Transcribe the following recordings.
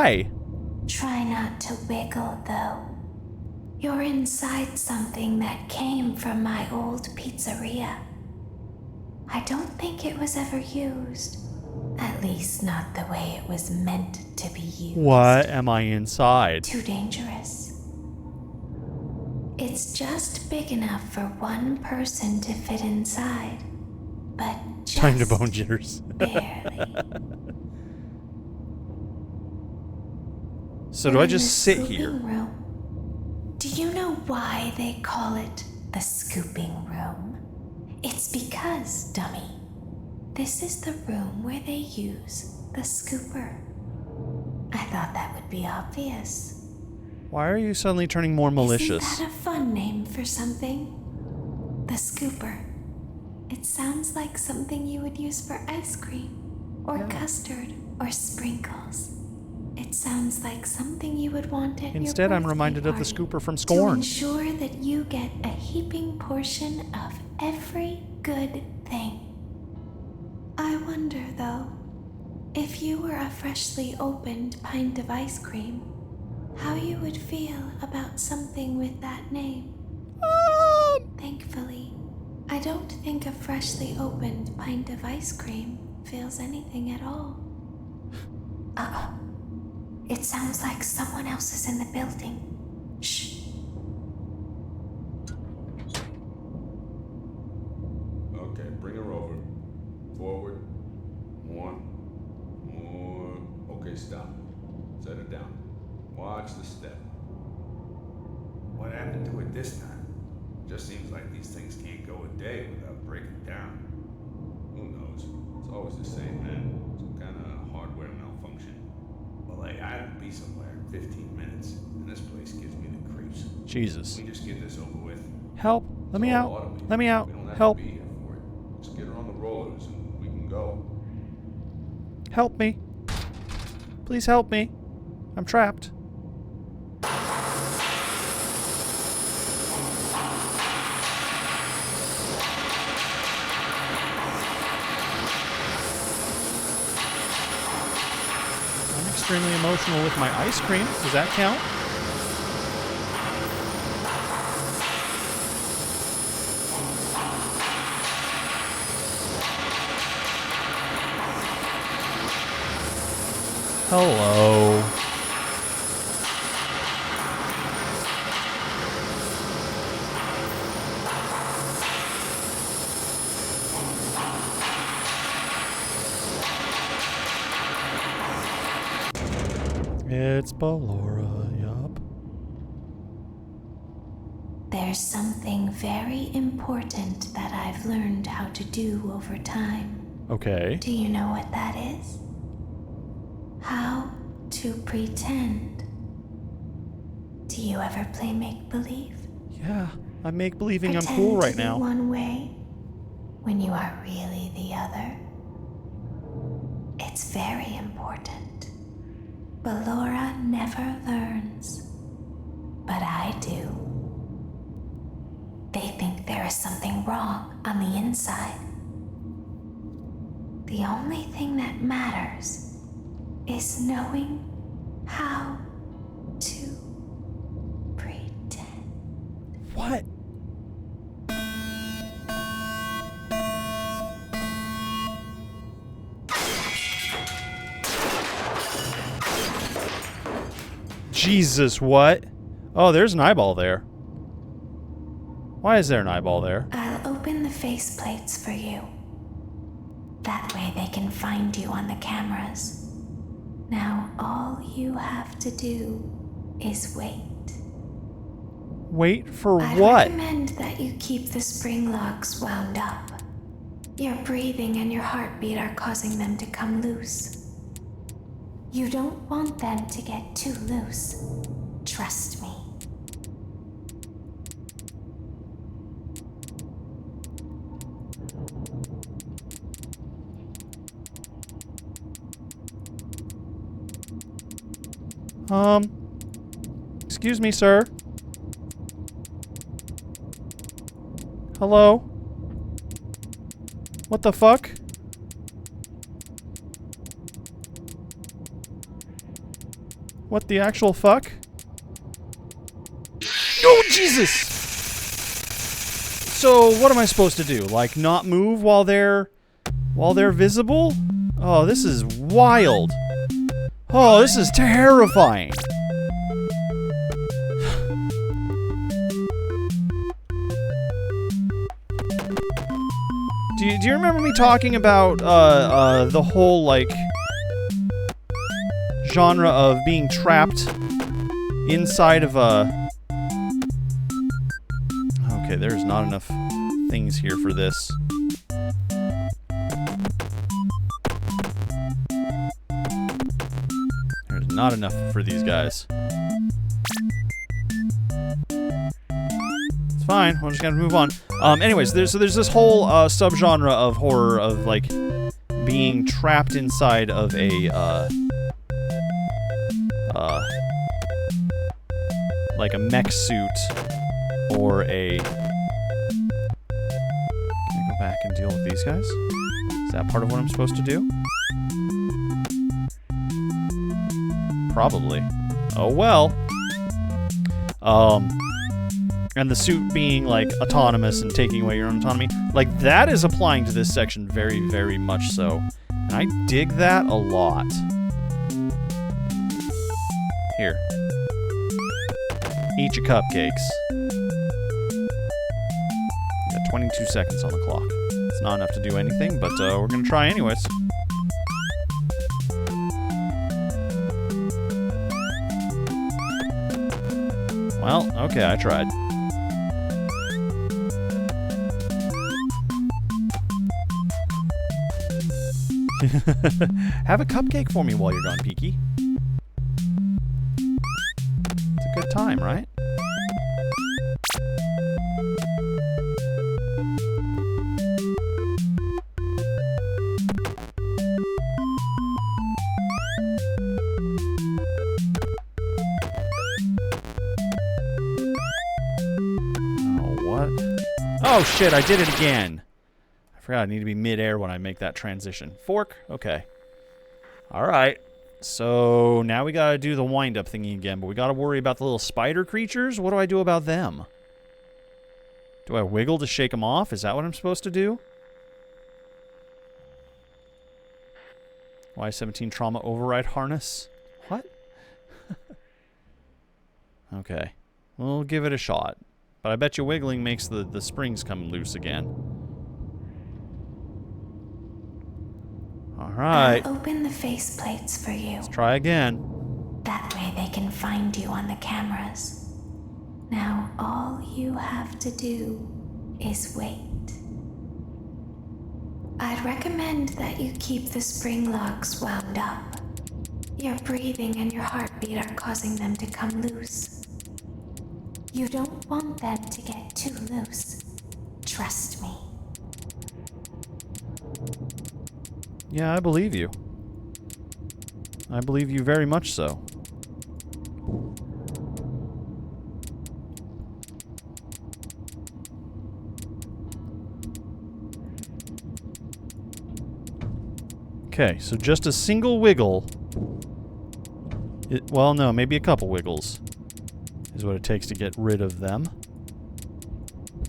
Why? Try not to wiggle, though. You're inside something that came from my old pizzeria. I don't think it was ever used. At least not the way it was meant to be used. What am I inside? Too dangerous. It's just big enough for one person to fit inside, but just Time to bone jitters. barely. So do We're I in just the sit scooping here? room. Do you know why they call it the scooping room? It's because, dummy, this is the room where they use the scooper. I thought that would be obvious. Why are you suddenly turning more malicious? Isn't that a fun name for something? The scooper. It sounds like something you would use for ice cream, or custard, or sprinkles. It sounds like something you would want at Instead, your I'm reminded of the birthday scooper from party Scorn. to ensure that you get a heaping portion of every good thing. I wonder, though, if you were a freshly opened pint of ice cream, how you would feel about something with that name. Thankfully, I don't think a freshly opened pint of ice cream feels anything at all. Uh-oh. It sounds like someone else is in the building. Shh. Okay, bring her over. Forward. One. More. Okay, stop. Set her down. Watch the step. What happened to it this time? Just seems like these things can't go a day without breaking down. Who knows? It's always the same, man. Some kind of hardware malfunction. Well, I had to be somewhere in 15 minutes, and this place gives me the creeps. Jesus. We just get this over with. Help. Let me It's all out. automated. Let me out. We don't have Help. to be here for it. Just get her on the rollers and we can go. Help me. Please help me. I'm trapped. I'm extremely emotional with my ice cream. Does that count? Hello. It's Ballora, yup. There's something very important that I've learned how to do over time. Okay. Do you know what that is? How to pretend. Do you ever play make-believe? Yeah, I'm make-believing I'm Pretend cool to right be now. one way when you are really the other. It's very important. Ballora never learns, but I do. They think there is something wrong on the inside. The only thing that matters is knowing how to pretend. What? Jesus, what? Oh, there's an eyeball there. Why is there an eyeball there? I'll open the faceplates for you. That way they can find you on the cameras. Now all you have to do is wait. Wait for I what? recommend that you keep the spring locks wound up. Your breathing and your heartbeat are causing them to come loose. You don't want them to get too loose. Trust me. Excuse me, sir. Hello? What the fuck? What the actual fuck? Oh, Jesus! So, what am I supposed to do? Like, not move while they're visible? Oh, this is wild. Oh, this is terrifying. Do you remember me talking about the whole like genre of being trapped inside of a... Okay, there's not enough things here for this. There's not enough for these guys. It's fine, we're just gonna move on. Anyways, there's this whole subgenre of horror of like being trapped inside of a like a mech suit or a... Can I go back and deal with these guys? Is that part of what I'm supposed to do? Probably. Oh well. And the suit being, like, autonomous and taking away your own autonomy. Like, that is applying to this section very, very much so. And I dig that a lot. Here. Eat your cupcakes. Got 22 seconds on the clock. It's not enough to do anything, but we're gonna try anyways. Well, okay, I tried. Have a cupcake for me while you're gone, Peaky. It's a good time, right? Oh, what? Oh, shit, I did it again. I forgot I need to be mid-air when I make that transition. Fork? Okay. Alright. So, now we gotta do the wind-up thingy again, but we gotta worry about the little spider creatures? What do I do about them? Do I wiggle to shake them off? Is that what I'm supposed to do? Y-17 trauma override harness? What? Okay. We'll give it a shot. But I bet you wiggling makes the springs come loose again. Alright. I'll open the faceplates for you. Let's try again. That way they can find you on the cameras. Now all you have to do is wait. I'd recommend that you keep the spring locks wound up. Your breathing and your heartbeat are causing them to come loose. You don't want them to get too loose. Trust me. Yeah, I believe you. I believe you very much so. Okay, so just a single wiggle. Well, no, maybe a couple wiggles is what it takes to get rid of them.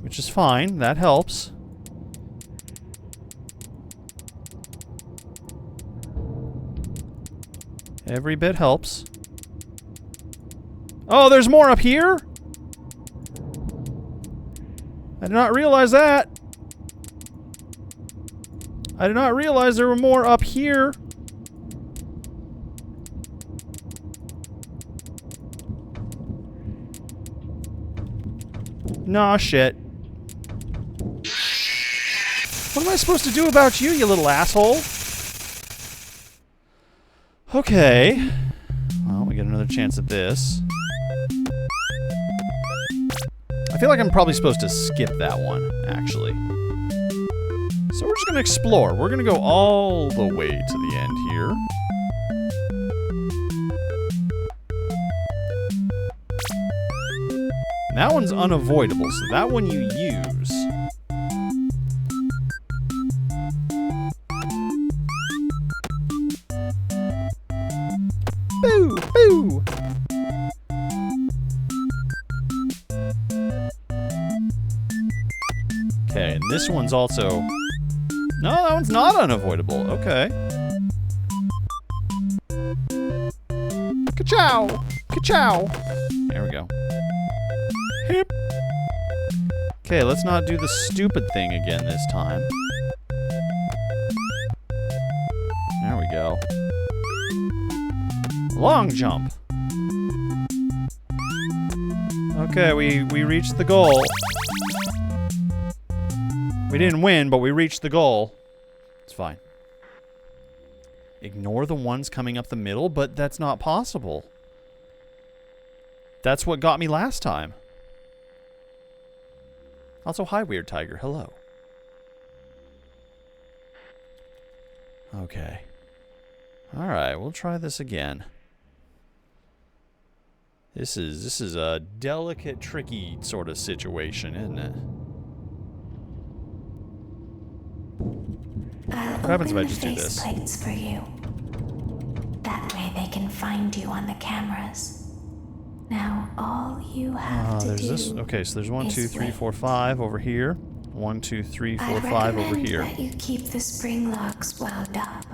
Which is fine, that helps. Every bit helps. Oh, there's more up here? I did not realize that. I did not realize there were more up here. Nah, shit. What am I supposed to do about you, you little asshole? Okay. Well, we get another chance at this. I feel like I'm probably supposed to skip that one, actually. So we're just going to explore. We're going to go all the way to the end here. And that one's unavoidable, so that one you use. Boo! Boo! Woo! Okay, and this one's also... No, that one's not unavoidable. Okay. Ka-chow! Ka-chow! There we go. Hip! Okay, let's not do the stupid thing again this time. There we go. Long jump. Okay, we reached the goal. We didn't win, but we reached the goal. It's fine. Ignore the ones coming up the middle, but that's not possible. That's what got me last time. Also, hi, Weird Tiger. Hello. Okay. Alright, we'll try this again. This is a delicate, tricky sort of situation, isn't it? What happens if I just do this? Plates for you. That way they can find you on the cameras. Now all you have to there's do this. Okay, so there's 1, is 2, 3, wait. 4, 5 over here. 1, 2, 3, 4, I'd 5 over recommend here. that you keep the spring locks wound up.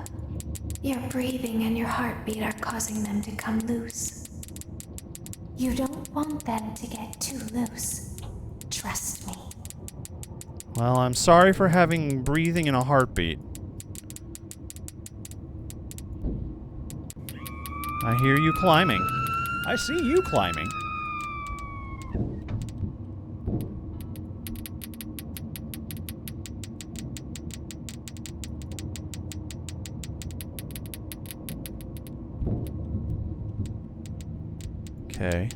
Your breathing and your heartbeat are causing them to come loose. You don't want them to get too loose. Trust me. Well, I'm sorry for having breathing and a heartbeat. I hear you climbing. I see you climbing. Okay.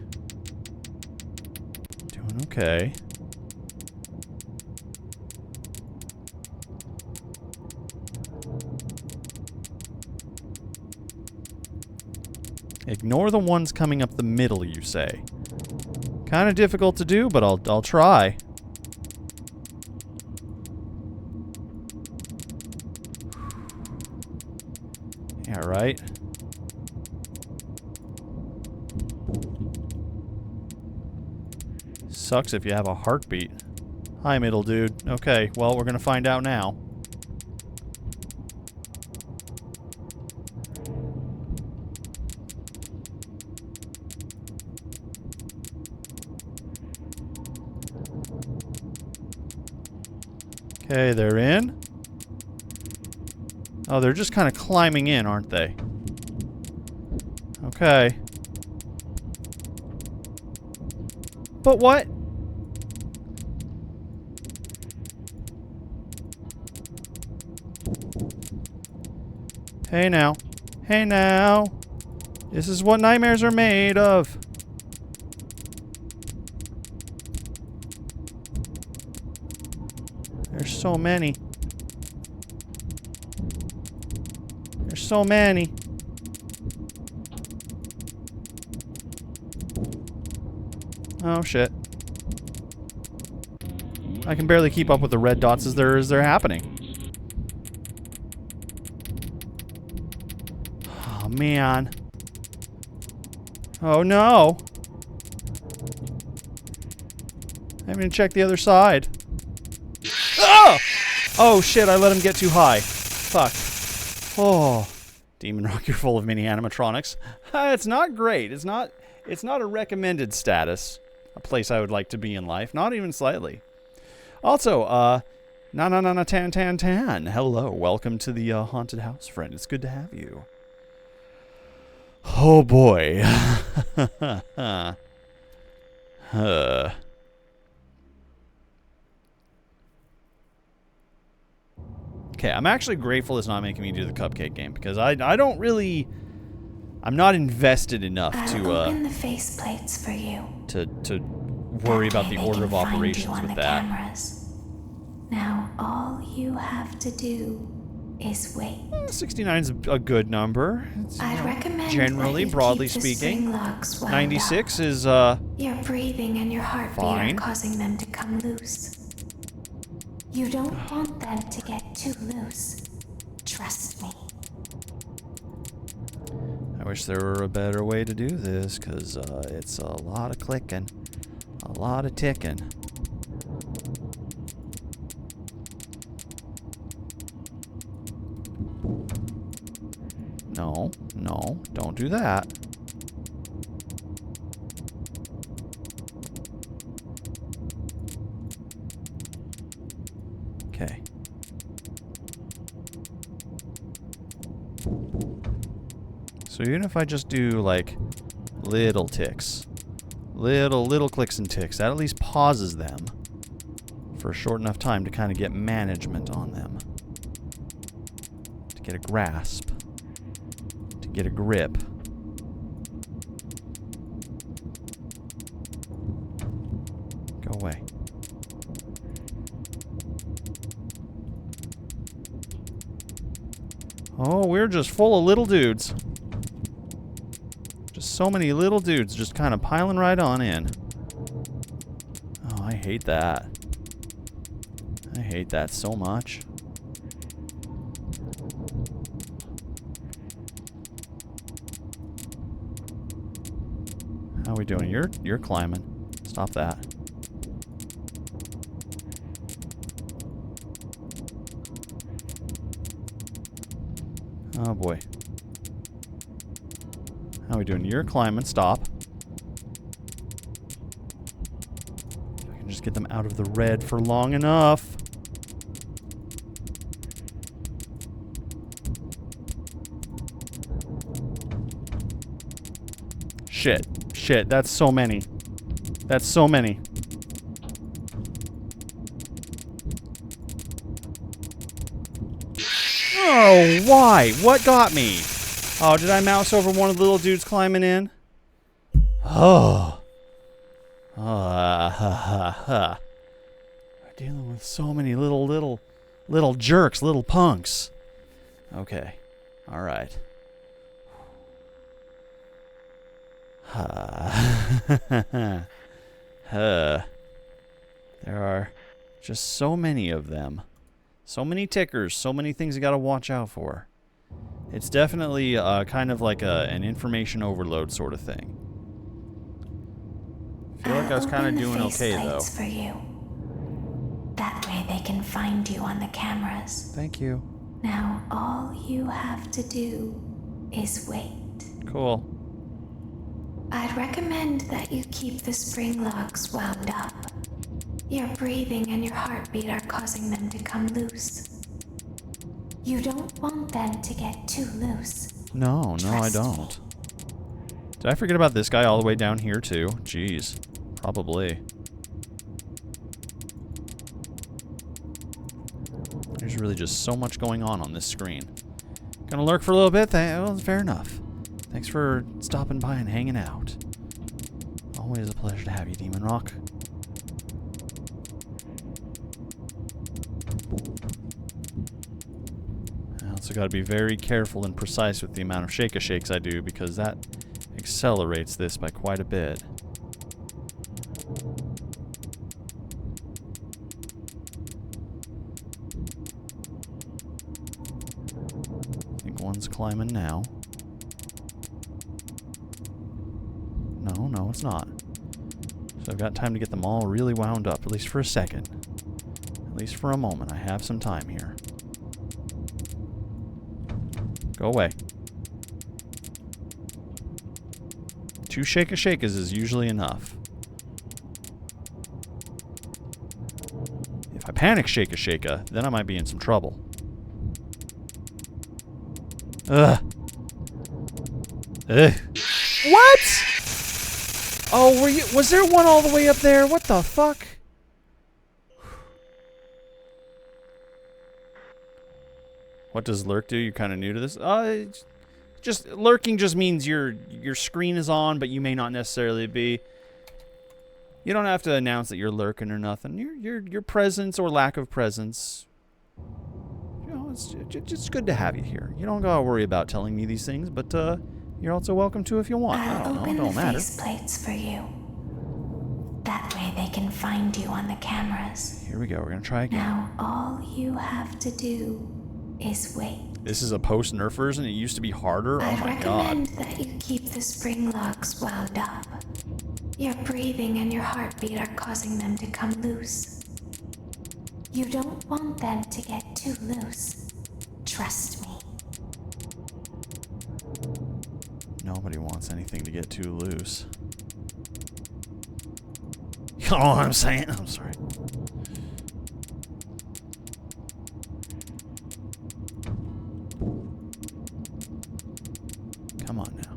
Doing okay. Ignore the ones coming up the middle, you say. Kind of difficult to do, but I'll try. Yeah, right. Sucks if you have a heartbeat. Hi, middle dude. Okay, well, we're gonna find out now. Okay, they're in. Oh, they're just kind of climbing in, aren't they? Okay. But what? Hey now. Hey now. This is what nightmares are made of. There's so many. There's so many. Oh shit. I can barely keep up with the red dots as they're happening. Oh man. Oh no. I haven't even checked the other side. Oh! Oh shit, I let him get too high. Fuck. Oh. Demon Rock, you're full of mini animatronics. It's not great. It's not a recommended status. A place I would like to be in life. Not even slightly. Also, tan. Hello, welcome to the haunted house, friend. It's good to have you. Oh boy. Okay, I'm actually grateful it's not making me do the cupcake game because I don't really... I'm not invested enough to open the faceplates for you. to worry about the order of operations with that. Cameras. Now all you have to do is wait. 69 is a good number. It's, I'd recommend generally, that you broadly keep the speaking. spring locks wound 96 up. is Your breathing and your heartbeat fine. are causing them to come loose. You don't want them to get too loose. Trust me. wish there were a better way to do this, because it's a lot of clicking. A lot of ticking. No, no, don't do that. Okay. So even if I just do, like, little ticks, little clicks and ticks, that at least pauses them for a short enough time to kind of get management on them. To get a grasp. To get a grip. Go away. Oh, we're just full of little dudes. Just so many little dudes just kind of piling right on in. Oh, I hate that. I hate that so much. How are we doing? You're climbing. Stop that. Oh boy. How are we doing? You're climbing. Stop. If I can just get them out of the red for long enough. Shit. Shit. That's so many. That's so many. Oh, why? What got me? Oh, did I mouse over one of the little dudes climbing in? Oh. We're dealing with so many little jerks, little punks. Okay. All right. There are just so many of them. So many tickers, so many things you gotta watch out for. It's definitely kind of like an information overload sort of thing. I feel like I was kind of doing okay, though. For you. That way they can find you on the cameras. Thank you. Now all you have to do is wait. Cool. I'd recommend that you keep the spring locks wound up. Your breathing and your heartbeat are causing them to come loose. You don't want them to get too loose. No, I don't. Did I forget about this guy all the way down here, too? Jeez. Probably. There's really just so much going on this screen. Gonna lurk for a little bit? Well, fair enough. Thanks for stopping by and hanging out. Always a pleasure to have you, Demon Rock. I also got to be very careful and precise with the amount of shake-a-shakes I do, because that accelerates this by quite a bit. I think one's climbing now. No, it's not. So I've got time to get them all really wound up, at least for a second. At least for a moment. I have some time here. Go away. 2 shake-a-shakers is usually enough. If I panic shake-a-shaka, then I might be in some trouble. Ugh. Ugh. What? Oh, was there one all the way up there? What the fuck? What does lurk do? You're kind of new to this. Just lurking just means your screen is on, but you may not necessarily be. You don't have to announce that you're lurking or nothing. Your presence or lack of presence. You know, it's just good to have you here. You don't gotta worry about telling me these things, but you're also welcome to if you want. I don't know. It don't matter. Faceplates for you. That way they can find you on the cameras. Here we go. We're gonna try again. Now all you have to do is wait. This is a post-nerf version? It used to be harder? Oh I'd my god. recommend that you keep the spring locks wound up. Your breathing and your heartbeat are causing them to come loose. You don't want them to get too loose. Trust me. Nobody wants anything to get too loose. You know what I'm saying? I'm sorry. Come on now.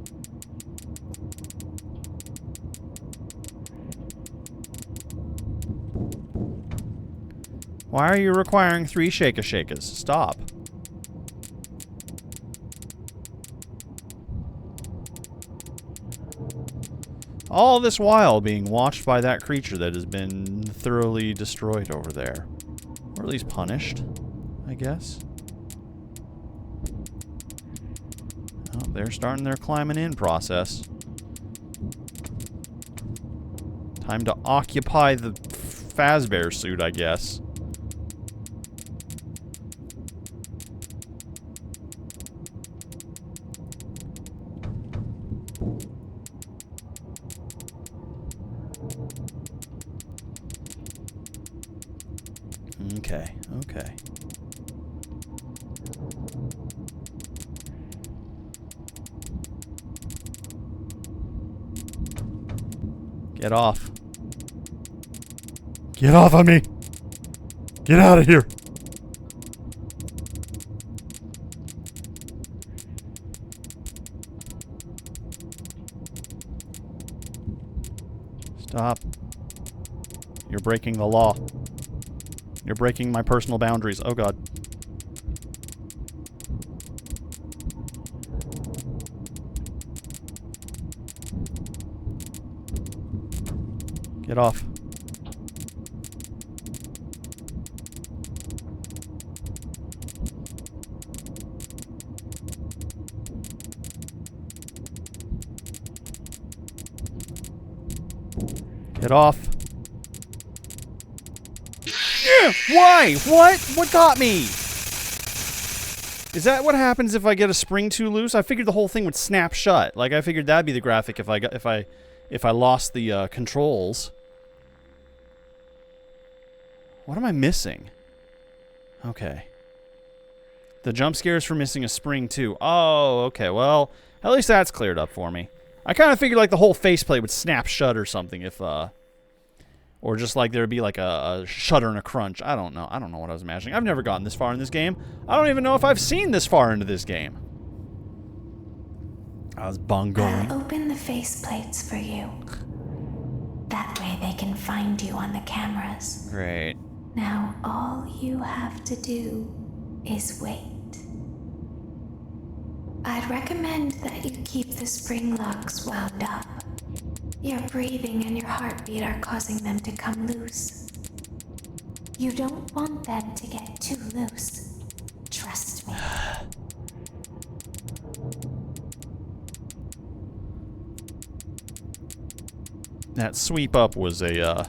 Why are you requiring 3 shake-a-shakers? Stop. All this while being watched by that creature that has been thoroughly destroyed over there. Or at least punished, I guess. Oh, they're starting their climbing in process. Time to occupy the Fazbear suit, I guess. Okay, okay. Get off. Get off of me! Get out of here! Stop. You're breaking the law. You're breaking my personal boundaries. Oh god. Get off. Get off. Why? What? What got me? Is that what happens if I get a spring too loose? I figured the whole thing would snap shut. Like I figured that'd be the graphic if I lost the controls. What am I missing? Okay. The jump scares for missing a spring too. Oh, okay. Well, at least that's cleared up for me. I kind of figured like the whole faceplate would snap shut or something if or just like there'd be like a shudder and a crunch. I don't know. I don't know what I was imagining. I've never gotten this far in this game. I don't even know if I've seen this far into this game. I was bungoing. I'll open the faceplates for you. That way they can find you on the cameras. Great. Now all you have to do is wait. I'd recommend that you keep the spring locks wound up. Your breathing and your heartbeat are causing them to come loose. You don't want them to get too loose. Trust me. That sweep up was a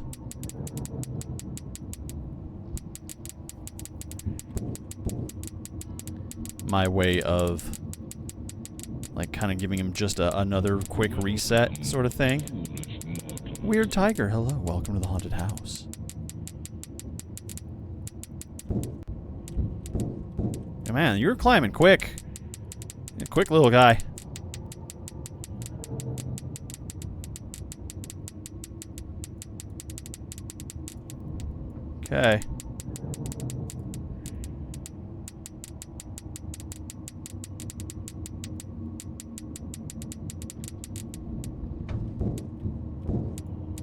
my way of like kind of giving him just another quick reset sort of thing. Weird Tiger, hello, welcome to the haunted house. Hey man, you're climbing quick. You're a quick little guy. Okay.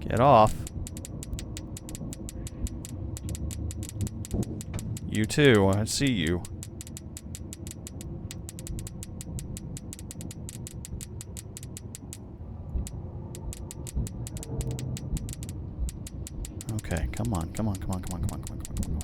Get off. You too, I see you. Okay, come on, come on, come on, come on, come on, come on, come on, come on.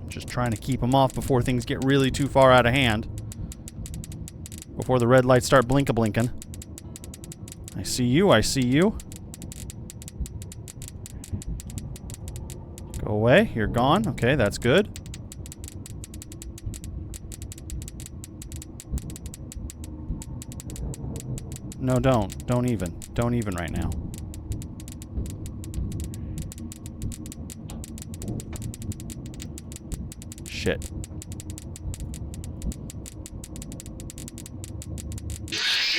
Just trying to keep them off before things get really too far out of hand. Before the red lights start blinking. I see you, I see you. Go away, you're gone. Okay, that's good. No, don't. Don't even. Don't even right now. Shit.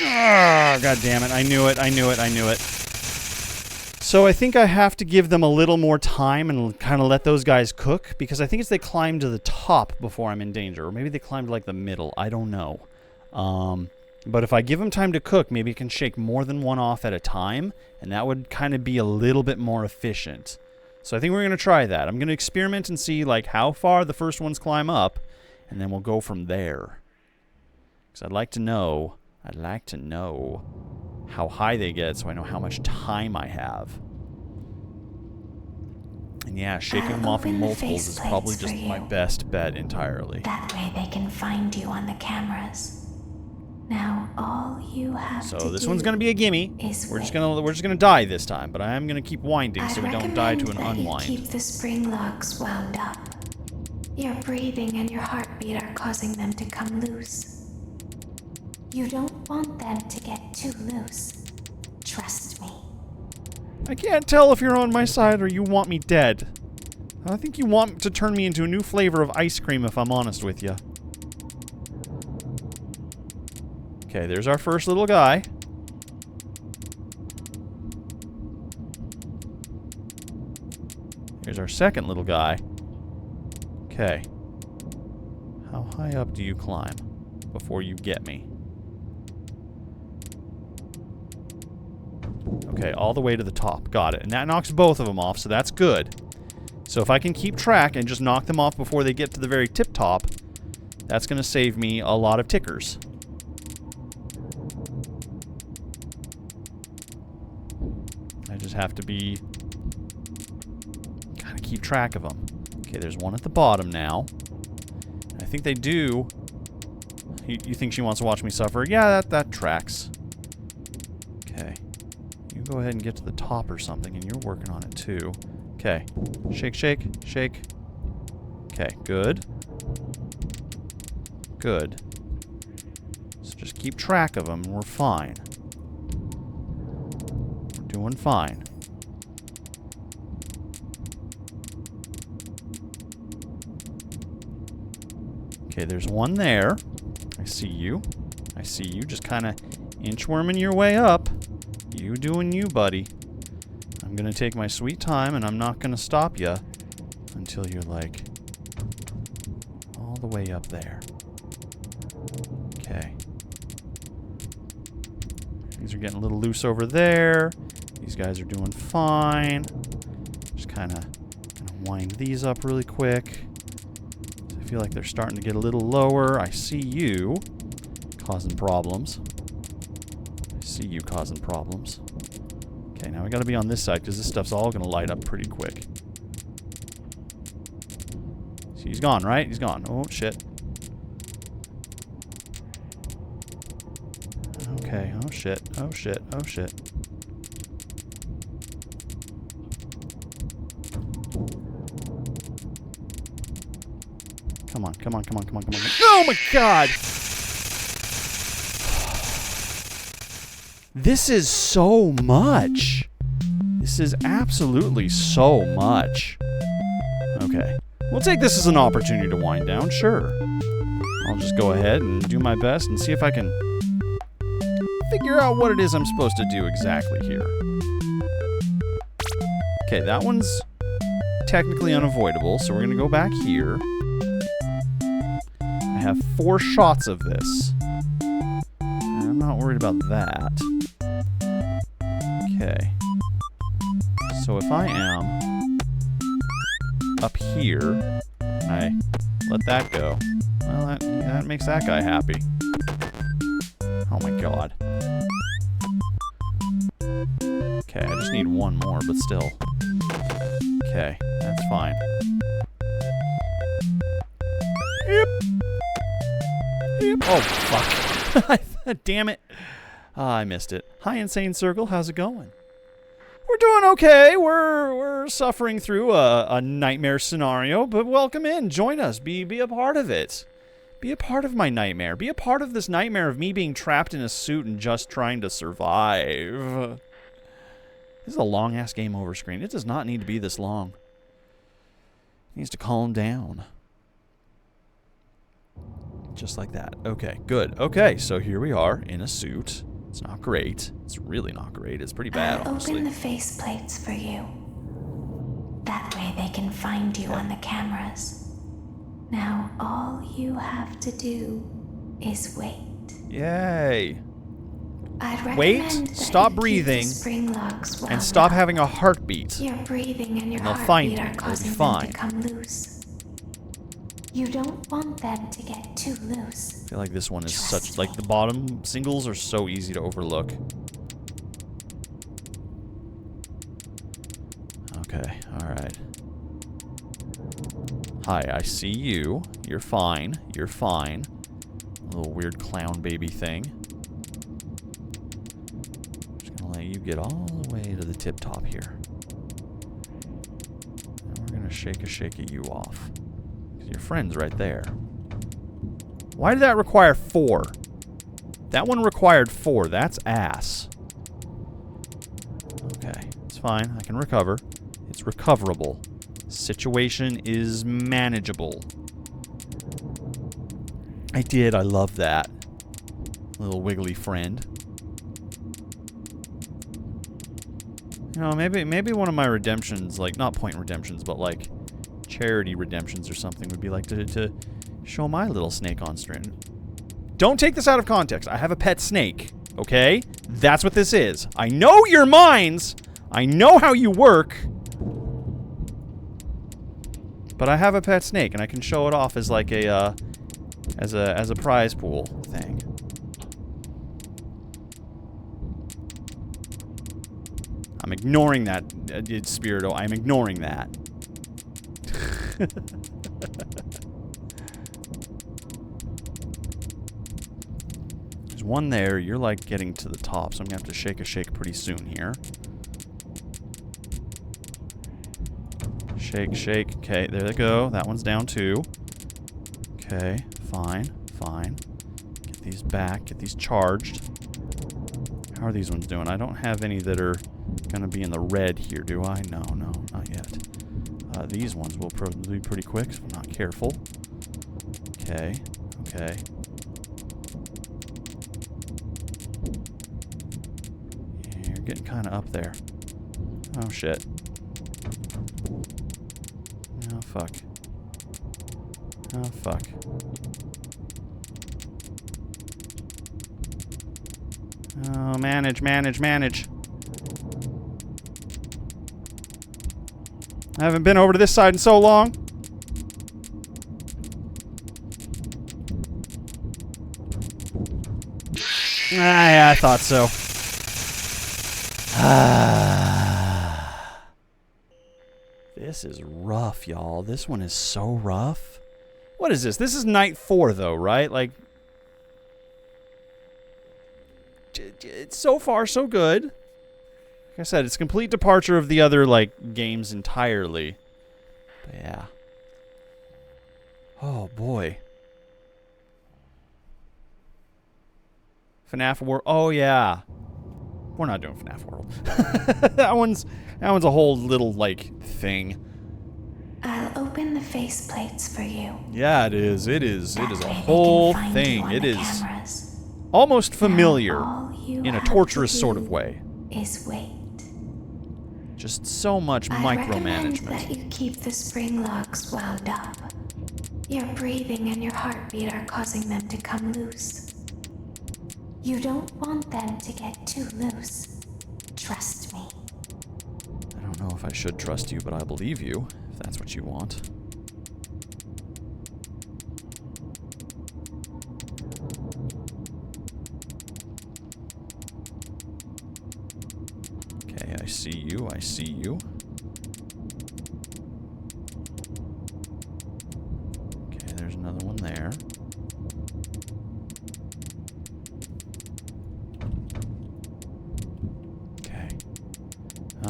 Ah, God damn it. I knew it. I knew it. I knew it. So I think I have to give them a little more time and kind of let those guys cook, because I think it's they climb to the top before I'm in danger. Or maybe they climbed like the middle. I don't know. But if I give them time to cook, maybe I can shake more than one off at a time, and that would kind of be a little bit more efficient. So I think we're going to try that. I'm going to experiment and see like how far the first ones climb up, and then we'll go from there. Because I'd like to know how high they get so I know how much time I have. And yeah, shaking them off in multiples is probably just my best bet entirely. That way they can find you on the cameras. Now all you have to do. So this one's gonna be a gimme. We're just gonna die this time, but I am gonna keep winding so we don't die to an unwind. You keep the spring locks wound up. Your breathing and your heartbeat are causing them to come loose. You don't want them to get too loose. Trust me. I can't tell if you're on my side or you want me dead. I think you want to turn me into a new flavor of ice cream, if I'm honest with you. Okay, there's our first little guy. Here's our second little guy. Okay. How high up do you climb before you get me? Okay, all the way to the top. Got it. And that knocks both of them off, so that's good. So if I can keep track and just knock them off before they get to the very tip top, that's going to save me a lot of tickers. I just have to be... kind of keep track of them. Okay, there's one at the bottom now. I think they do... You think she wants to watch me suffer? Yeah, that tracks. Okay. You go ahead and get to the top or something, and you're working on it too. Okay. Shake, shake, shake. Okay, good. Good. So just keep track of them, and we're fine. We're doing fine. Okay, there's one there. I see you. I see you. Just kind of inchworming your way up. You doing you, buddy. I'm gonna take my sweet time, and I'm not gonna stop you until you're like all the way up there. Okay. These are getting a little loose over there. These guys are doing fine. Just kind of wind these up really quick. I feel like they're starting to get a little lower. I see you causing problems. I see you causing problems. Okay, now we gotta be on this side because this stuff's all gonna light up pretty quick. See, he's gone, right? He's gone. Oh, shit. Okay, oh shit, oh shit, oh shit. Come on, come on, come on, come on, come on. Oh my god! This is so much. This is absolutely so much. Okay. We'll take this as an opportunity to wind down, sure. I'll just go ahead and do my best and see if I can figure out what it is I'm supposed to do exactly here. Okay, that one's technically unavoidable, so we're going to go back here. I have 4 shots of this. I'm not worried about that. Okay. So if I am up here, and I let that go, well, that makes that guy happy. Oh my god. Okay, I just need one more, but still. Okay, that's fine. Yep. Yep. Oh, fuck. Damn it. Ah, I missed it. Hi, Insane Circle. How's it going? We're doing okay. We're suffering through a nightmare scenario, but welcome in. Join us. Be a part of it. Be a part of my nightmare. Be a part of this nightmare of me being trapped in a suit and just trying to survive. This is a long-ass game over screen. It does not need to be this long. It needs to calm down. Just like that. Okay, good. Okay, so here we are in a suit. It's not great. It's really not great. It's pretty bad, I'll honestly. open the faceplates for you. That way they can find you on the cameras. Now all you have to do is wait. Yay. I'd recommend Wait, that stop you keep breathing, the spring locks wound and stop up. having a heartbeat. Your breathing and your And they'll find heartbeat you. are It'll be causing them fine. to come loose. You don't want them to get too loose. I feel like this one is Trust such... Like, the bottom singles are so easy to overlook. Okay, alright. Hi, I see you. You're fine. You're fine. A little weird clown baby thing. Just gonna let you get all the way to the tip top here. And we're gonna shake you off. 'Cause your friend's right there. Why did that require 4? That one required 4. That's ass. Okay, it's fine. I can recover. It's recoverable. Situation is manageable. I did. I love that. Little wiggly friend. You know, maybe one of my redemptions, like, not point redemptions, but like charity redemptions or something would be like to show my little snake on stream. Don't take this out of context. I have a pet snake, okay? That's what this is. I know your minds. I know how you work. But I have a pet snake, and I can show it off as like a as a prize pool thing. I'm ignoring that, Spirito. I'm ignoring that. There's one there. You're like getting to the top, so I'm gonna have to shake a shake pretty soon here. Shake, shake. Okay, there they go. That one's down too. Okay, fine, fine. Get these back. Get these charged. How are these ones doing? I don't have any that are gonna be in the red here, do I? No, not yet. These ones will probably be pretty quick if I'm not careful. Okay, okay. Yeah, you're getting kind of up there. Oh, shit. Oh, fuck. Oh, fuck. Oh, manage. I haven't been over to this side in so long. Yeah, I thought so. This is rough, y'all. This one is so rough. What is this? This is night 4, though, right? Like, it's so far so good. Like I said, it's a complete departure of the other, like, games entirely. But yeah. Oh, boy. FNAF World. Oh, yeah. We're not doing FNAF World. that one's a whole little, like, thing. I'll open the faceplates for you. Yeah, it is. It is a That way they can whole find thing. you on It the is cameras. almost familiar All you in a have torturous to sort do of way. Is wait. Just so much I recommend that micromanagement. you keep the spring locks wound up. Your breathing and your heartbeat are causing them to come loose. You don't want them to get too loose. Trust me. I don't know if I should trust you, but I believe you, if that's what you want. Okay, I see you, I see you. Okay, there's another one there.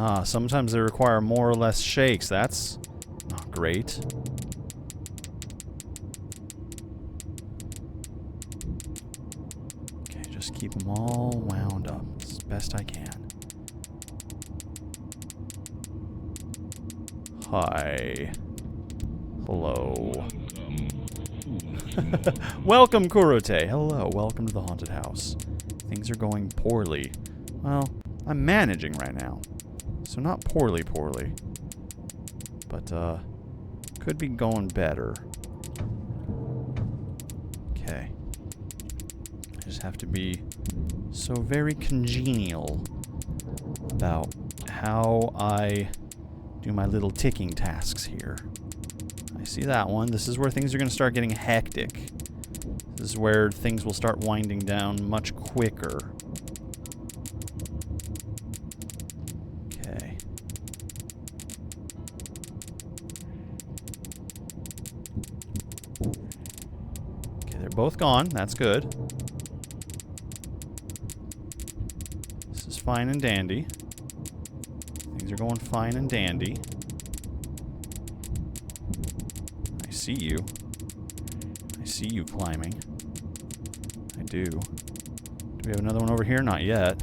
Ah, sometimes they require more or less shakes. That's not great. Okay, just keep them all wound up as best I can. Hi. Hello. Welcome, Kurote. Hello, welcome to the haunted house. Things are going poorly. Well, I'm managing right now. So not poorly. But, could be going better. Okay. I just have to be so very congenial about how I do my little ticking tasks here. I see that one. This is where things are going to start getting hectic. This is where things will start winding down much quicker. Okay. Okay, they're both gone. That's good. This is fine and dandy. Things are going fine and dandy. I see you. I see you climbing. I do. Do we have another one over here? Not yet.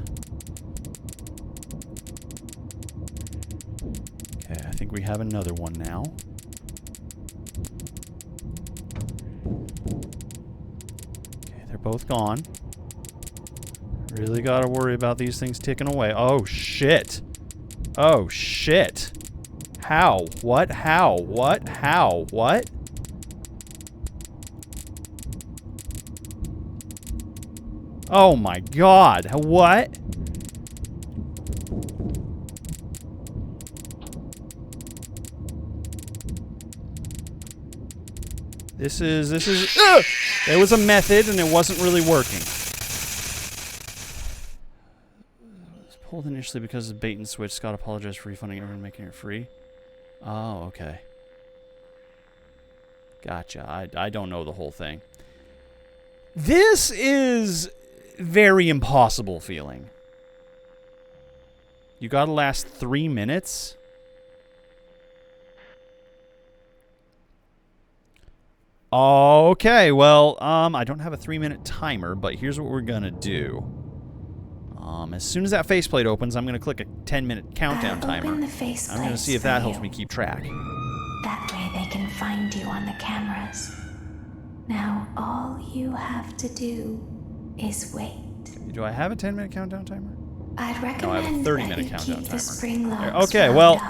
Okay, I think we have another one now. Okay, they're both gone. Really gotta worry about these things ticking away. Oh, shit. Oh, shit. How? What? How? What? How? What? Oh my god. What? This is, ugh! There was a method and it wasn't really working. It was pulled initially because of bait and switch. Scott apologized for refunding everyone and making it free. Oh, okay. Gotcha. I don't know the whole thing. This is very impossible feeling. You gotta last 3 minutes? Okay, well, I don't have a 3-minute timer, but here's what we're gonna do. As soon as that faceplate opens, I'm gonna click a 10-minute countdown timer. I'm gonna see if that helps me keep track. That way they can find you on the cameras. Now all you have to do is wait. Do I have a 10-minute countdown timer? I'd recommend No, I have a 30-minute that you countdown keep timer. the spring logs Okay, wound well,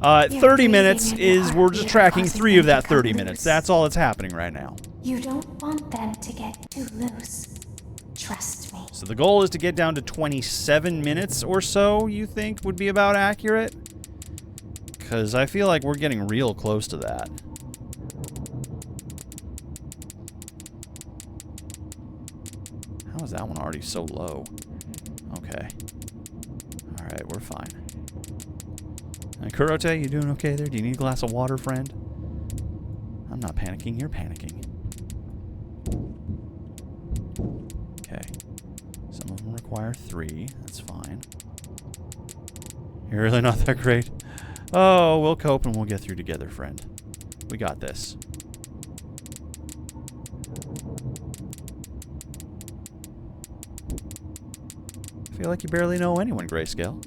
up. 30 minutes breathing and is your we're just heartbeat tracking causes 3 of them that to come 30 minutes. loose. That's all that's happening right now. You don't want them to get too loose. Trust me. So the goal is to get down to 27 minutes or so, you think would be about accurate? Because I feel like we're getting real close to that. How is that one already so low? Okay. Alright, we're fine. Kurote, you doing okay there? Do you need a glass of water, friend? I'm not panicking, you're panicking. Okay. Some of them require 3. That's fine. You're really not that great. Oh, we'll cope and we'll get through together, friend. We got this. I feel like you barely know anyone, Grayscale.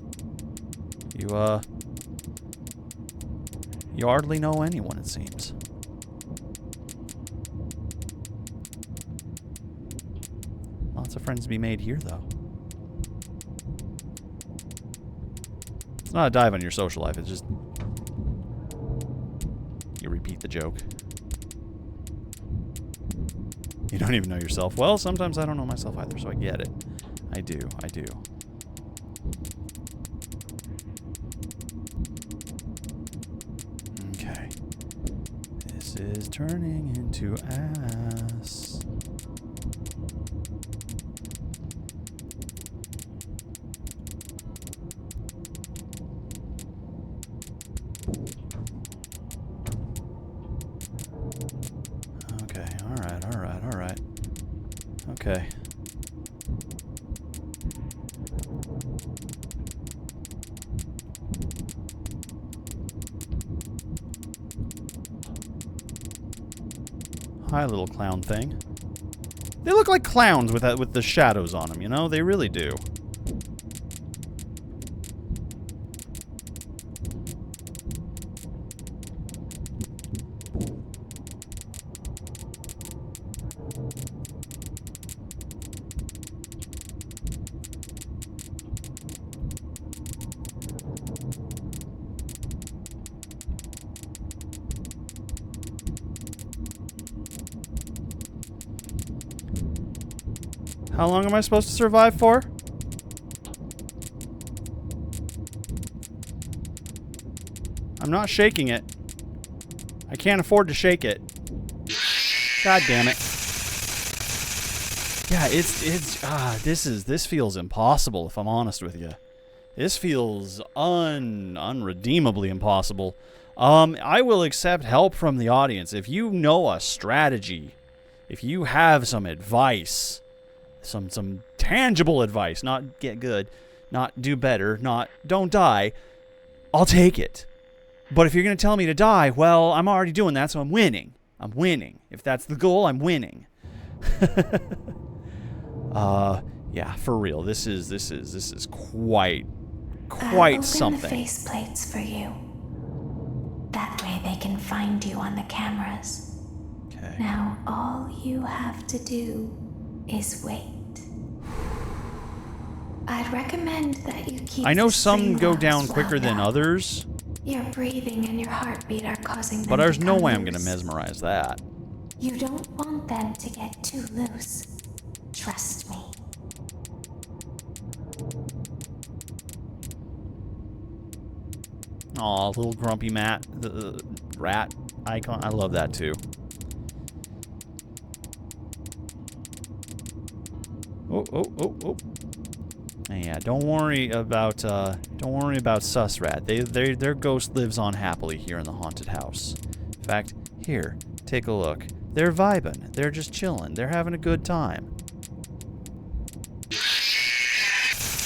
You hardly know anyone, it seems. Lots of friends to be made here, though. It's not a dive on your social life, it's just... you repeat the joke. You don't even know yourself. Well, sometimes I don't know myself either, so I get it. I do. Okay. This is turning into ass. Okay, alright. Okay. Hi, little clown thing. They look like clowns with that, with the shadows on them, you know? They really do. How long am I supposed to survive for? I'm not shaking it. I can't afford to shake it. God damn it. Yeah, this feels impossible, if I'm honest with you. This feels unredeemably impossible. I will accept help from the audience. If you know a strategy, if you have some advice, some tangible advice, not get good, not do better, not don't die, I'll take it. But if you're going to tell me to die, well, I'm already doing that, so I'm winning. I'm winning. If that's the goal, I'm winning. Yeah, for real. This is quite I'll something. open the faceplates for you. That way they can find you on the cameras. Okay. Now all you have to do is wait. I'd recommend that you keep I know the some string go locks down quicker wound than up. others, Your breathing and your heartbeat are causing them but there's to no come way I'm going to loose. mesmerize that. You don't want them to get too loose. Trust me. Aw, little grumpy Matt, the rat icon. I love that too. Oh. Yeah, don't worry about Sus Rat. Their ghost lives on happily here in the haunted house. In fact, here, take a look. They're vibing. They're just chilling. They're having a good time.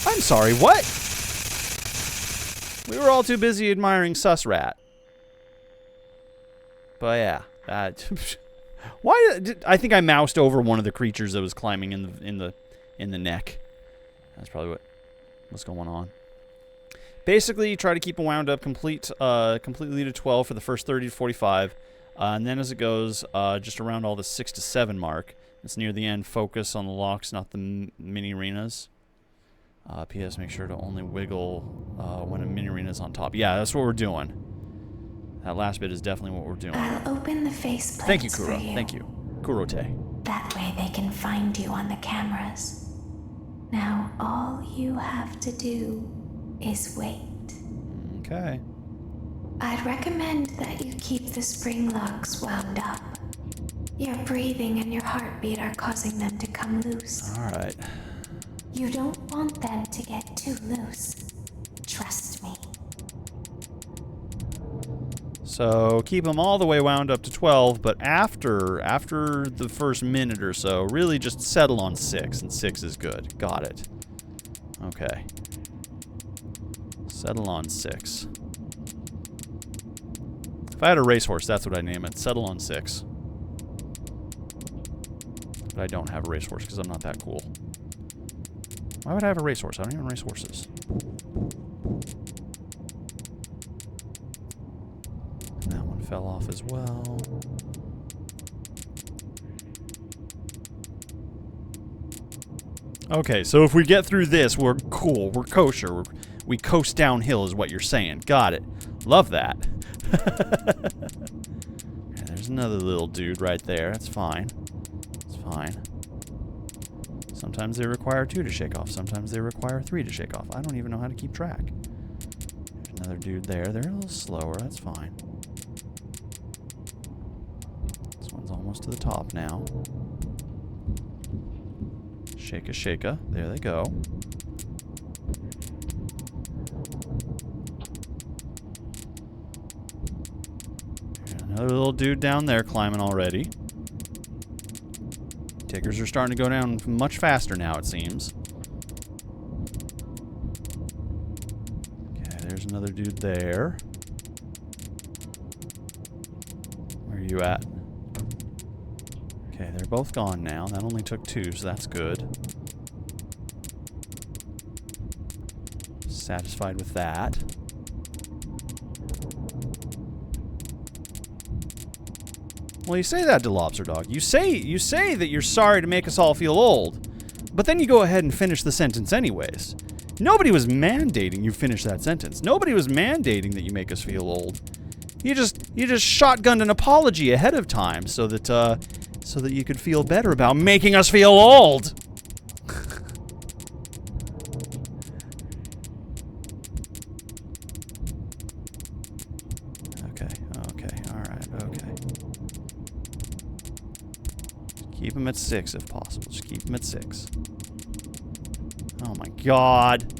I'm sorry, what? We were all too busy admiring Sus Rat. But yeah, why? I think I moused over one of the creatures that was climbing in the neck. That's probably what's going on. Basically, you try to keep them wound up completely to 12 for the first 30 to 45, and then as it goes, just around all the 6 to 7 mark. It's near the end. Focus on the locks, not the mini arenas. P.S. Make sure to only wiggle when a mini arena is on top. Yeah, that's what we're doing. That last bit is definitely what we're doing. I'll open the faceplates Thank you, for Kuro. you. Thank you. Kurote. That way they can find you on the cameras. Now all you have to do is wait. Okay. I'd recommend that you keep the spring locks wound up. Your breathing and your heartbeat are causing them to come loose. All right. You don't want them to get too loose. Trust me. So keep them all the way wound up to 12, but after the first minute or so, really just settle on 6, and 6 is good. Got it. Okay. Settle on 6. If I had a racehorse, that's what I'd name it. Settle on 6. But I don't have a racehorse because I'm not that cool. Why would I have a racehorse? I don't even race horses. And that one fell off as well. Okay, so if we get through this, we're cool. We're kosher. We coast downhill is what you're saying. Got it. Love that. Okay, there's another little dude right there. That's fine. It's fine. Sometimes they require 2 to shake off. Sometimes they require 3 to shake off. I don't even know how to keep track. There's another dude there. They're a little slower. That's fine. This one's almost to the top now. Shaka, shaka. There they go. There's another little dude down there climbing already. Tickers are starting to go down much faster now, it seems. Okay, there's another dude there. Where are you at? Okay, they're both gone now. That only took 2, so that's good. Satisfied with that. Well, you say that to Lobster Dog. You say that you're sorry to make us all feel old, but then you go ahead and finish the sentence anyways. Nobody was mandating you finish that sentence. Nobody was mandating that you make us feel old. You just shotgunned an apology ahead of time so that you could feel better about making us feel old. Okay, alright, okay. Keep him at 6 if possible. Just keep him at 6. Oh my god.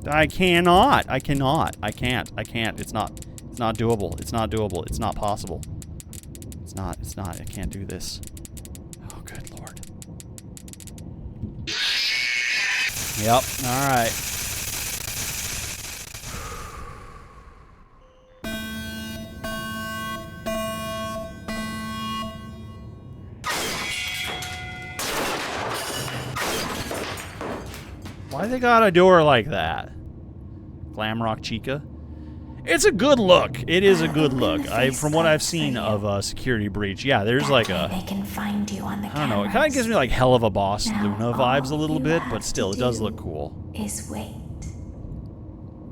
I cannot. I can't. It's not doable. It's not doable. It's not possible. It's not. I can't do this. Oh, good lord. Yep, alright. Why they got a door like that? Glamrock Chica? It's a good look. It is a good look. From what I've seen of Security Breach, yeah, there's like a... They can find you on the I don't know, it kind of gives me like Hell of a Boss Luna vibes a little bit, but still, it does look cool. Is wait.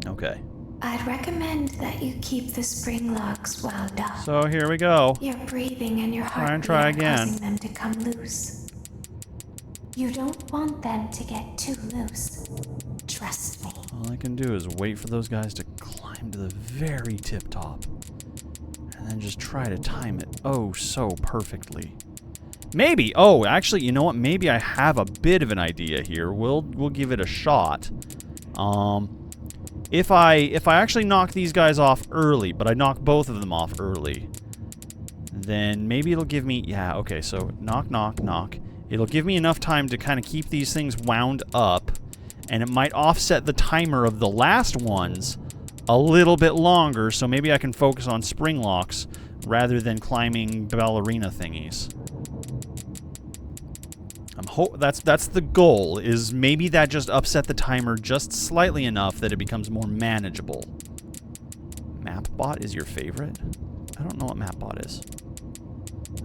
Okay. I'd recommend that you keep the spring locks wound up. So here we go. Your breathing and your heart Try are again. causing them to come loose. You don't want them to get too loose. Trust me. All I can do is wait for those guys to climb to the very tip top. And then just try to time it oh so perfectly. Maybe, oh, actually, you know what? Maybe I have a bit of an idea here. We'll give it a shot. If I actually knock these guys off early, but I knock both of them off early, then maybe it'll give me, yeah, okay, so knock, knock, knock. It'll give me enough time to kind of keep these things wound up, and it might offset the timer of the last ones a little bit longer, so maybe I can focus on spring locks rather than climbing ballerina thingies. That's the goal, is maybe that just upset the timer just slightly enough that it becomes more manageable. Mapbot is your favorite? I don't know what Mapbot is.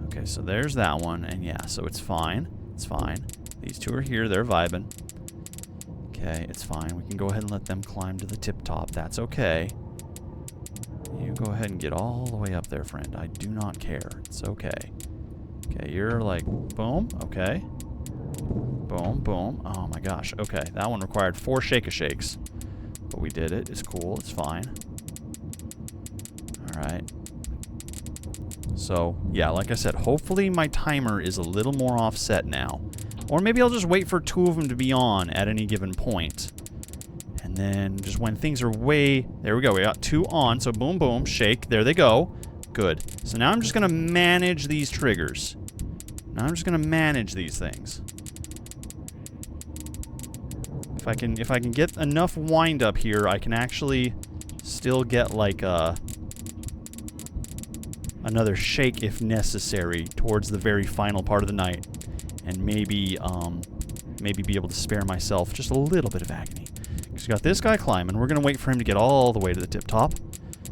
Okay, so there's that one, and yeah, so it's fine. It's fine. These two are here, they're vibing. Okay, it's fine. We can go ahead and let them climb to the tip top. That's okay. You go ahead and get all the way up there, friend. I do not care. It's okay. Okay, you're like, boom, okay. Boom, boom. Oh my gosh, okay. That one required 4 shake-a-shakes. But we did it. It's cool. It's fine. Alright. So, yeah, like I said, hopefully my timer is a little more offset now. Or maybe I'll just wait for 2 of them to be on at any given point. And then just when things are way... There we go. We got 2 on. So boom, boom, shake. There they go. Good. So now I'm just going to manage these triggers. Now I'm just going to manage these things. If I can get enough wind up here, I can actually still get like another shake if necessary towards the very final part of the night, and maybe be able to spare myself just a little bit of agony. Because we got this guy climbing. We're gonna wait for him to get all the way to the tip top.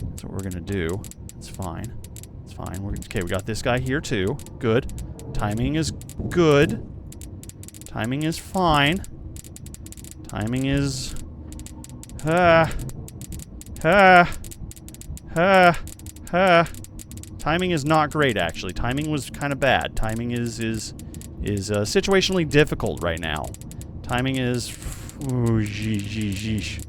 That's what we're gonna do. It's fine. It's fine. Okay, we got this guy here too. Good. Timing is good. Timing is fine. Timing is... Timing is not great, actually. Timing was kind of bad. Timing is situationally difficult right now. Timing is... Ooh, geesh.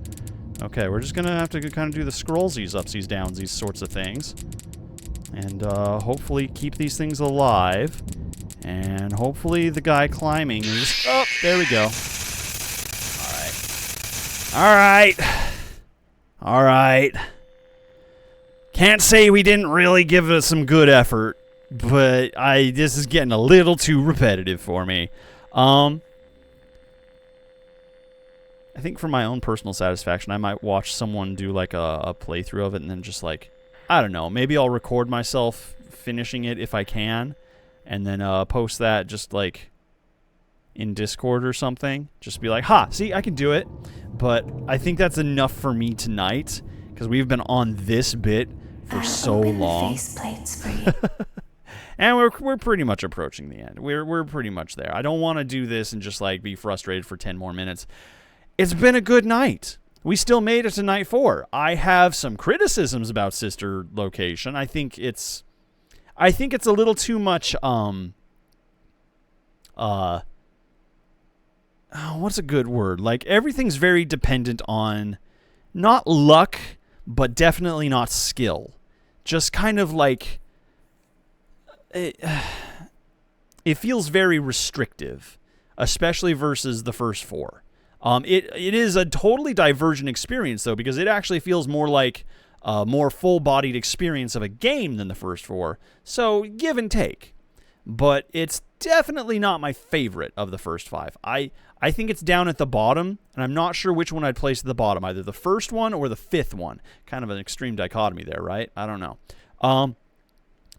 Okay, we're just gonna have to kind of do the scrollsies, upsies, downsies sorts of things. And hopefully keep these things alive. And hopefully the guy climbing is... Oh, there we go. Alright. Alright. Can't say we didn't really give it some good effort, but this is getting a little too repetitive for me. I think for my own personal satisfaction, I might watch someone do like a playthrough of it and then just like, I don't know, maybe I'll record myself finishing it if I can. and then post that just like in Discord or something. Just be like, ha, see, I can do it. But I think that's enough for me tonight, because we've been on this bit for so open long. The faceplates for you. And we're pretty much approaching the end. We're pretty much there. I don't want to do this and just like be frustrated for 10 more minutes. It's been a good night. We still made it to night 4. I have some criticisms about Sister Location. I think it's a little too much what's a good word? Like, everything's very dependent on not luck, but definitely not skill. Just kind of like it feels very restrictive, especially versus the first 4. It is a totally divergent experience, though, because it actually feels more like a more full-bodied experience of a game than the first 4. So, give and take. But it's definitely not my favorite of the first 5. I think it's down at the bottom, and I'm not sure which one I'd place at the bottom, either the first one or the 5th one. Kind of an extreme dichotomy there, right? I don't know.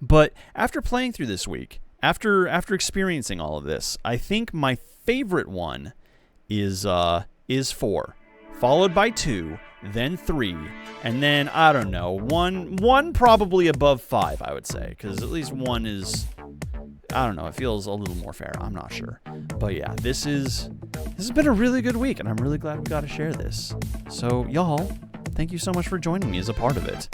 But after playing through this week, after experiencing all of this, I think my favorite one is 4, followed by 2, then 3, and then, I don't know, one probably above 5, I would say, because at least 1 is, I don't know, it feels a little more fair. I'm not sure. But yeah, this has been a really good week, and I'm really glad we got to share this. So, y'all, thank you so much for joining me as a part of it.